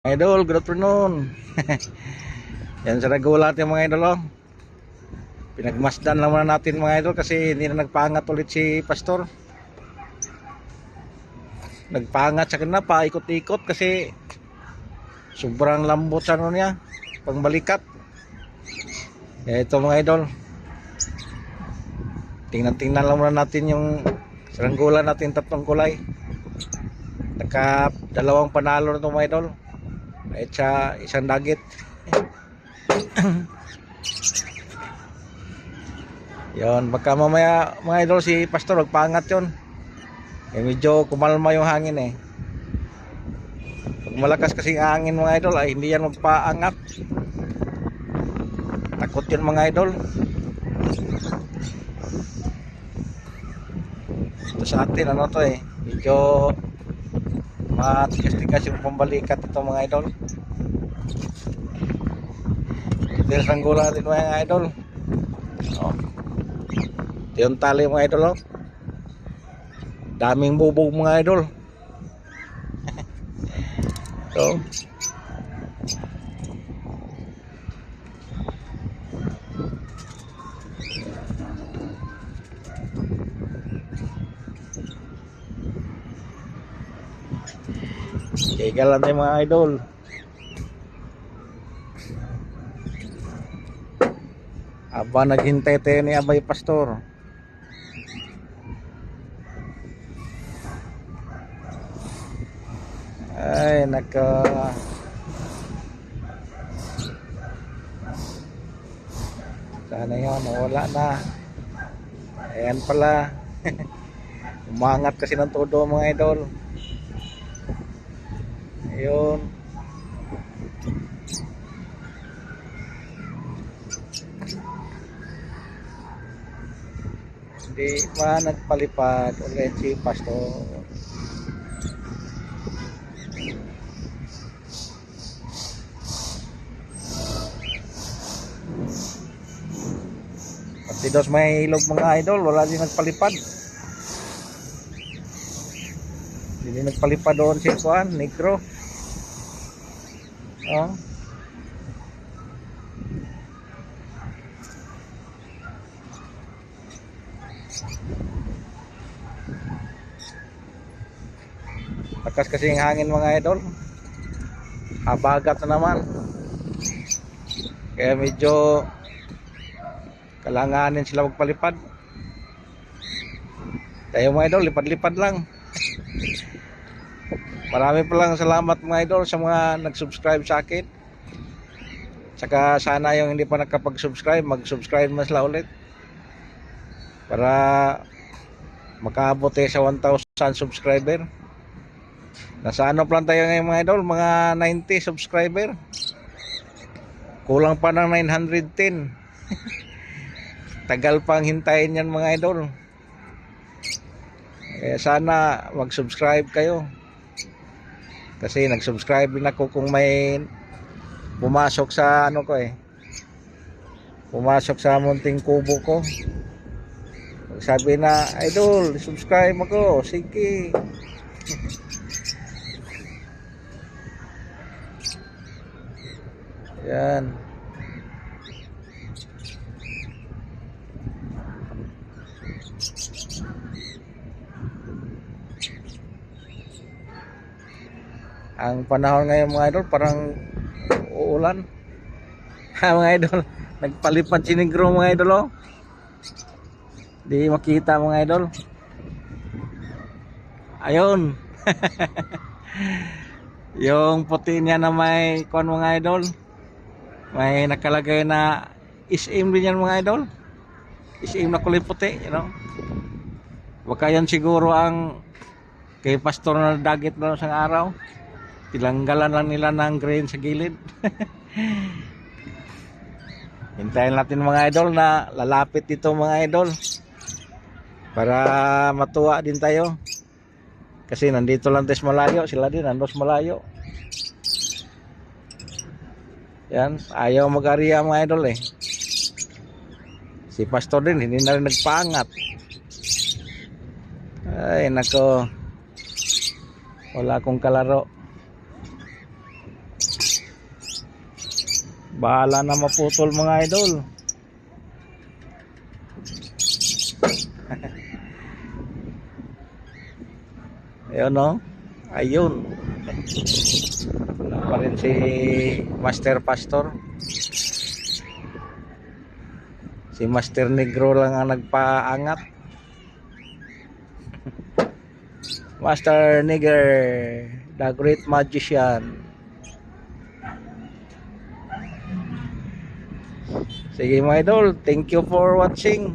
Idol, good afternoon. Yan sa nagulat yung mga idol, oh. Pinagmasdan lang muna natin mga idol kasi hindi na nagpangat ulit si Pastor. Nagpangat sa kanila, paikot-ikot kasi sobrang lambot sa ano niya, pangbalikat. Kaya ito mga idol, tingnan lang muna natin yung saranggola natin, tatlong kulay. Naka dalawang panalo na ito mga idol, at sa isang dagit. Yon, baka mamaya mga idol si Pastor magpangat yon. Medyo kumalma yung hangin eh. Pag malakas kasing hangin mga idol ay hindi yan magpaangat. Takot yun mga idol. Ito sa atin ano to eh, medyo matigas-tigas yung pambalikat ito mga idol. Ito yung gula natin mga idol. Oh. Ito yung tali mga idol, oh. Daming bubog mga idol. So kaigalan tayo mga idol. Aba naghintay tayo ni Abay Pastor. Ay naka sana yun, wala na. Ayan pala. Umangat kasi ng todo mga idol. Ayun. Hindi pa nagpalipad ulit si Pastor. Pagtidos may ilog mga idol, wala din nagpalipad. Hindi nagpalipad doon si Juan, Negro. Oh. Lakas kasi yung hangin mga idol. Habagat na naman. Kaya medyo kalanganin sila magpalipad. Tayo mga idol, lipad-lipad lang. Marami palang salamat mga idol sa mga nag-subscribe sa akin. Saka sana yung hindi pa nakapag-subscribe, mag-subscribe na sila ulit. Para makaabot sa 1,000 subscriber. Nasa ano plan tayo ngayon mga idol? Mga 90 subscriber. Kulang pa ng 910. Tagal pang hintayin yan mga idol. Sana mag-subscribe kayo. Kasi nag-subscribe din ako kung may pumasok sa ano ko eh. Pumasok sa munting kubo ko. Sabi na, idol, subscribe ako. Sige. Yan. Ang panahon ngayon mga idol parang uulan. Ha mga idol, nagpalipad si Negro mga idol, oh. Di makita mga idol. Ayun. Yung puti niya na may kon mga idol. May nakalagay na SM din yan mga idol. SM na kulay puti, you know. Baka yan siguro ang kay Pastor na dagit na isang araw. Tilanggalan lang nila ng grain sa gilid. Hintayin natin mga idol na lalapit dito mga idol. Para matuwa din tayo. Kasi nandito lang tayo malayo. Sila din nandos malayo. Yan. Ayaw mag-ariya mga idol eh. Si Pastor din hindi na rin nagpangat. Ay nako. Wala akong kalaro. Bahala na maputol mga idol. Ayun no. Ayun. Wala pa rin si Master Pastor. Si Master Negro lang ang nagpaangat. Master Nigger, the great magician. Sige mga idol, thank you for watching.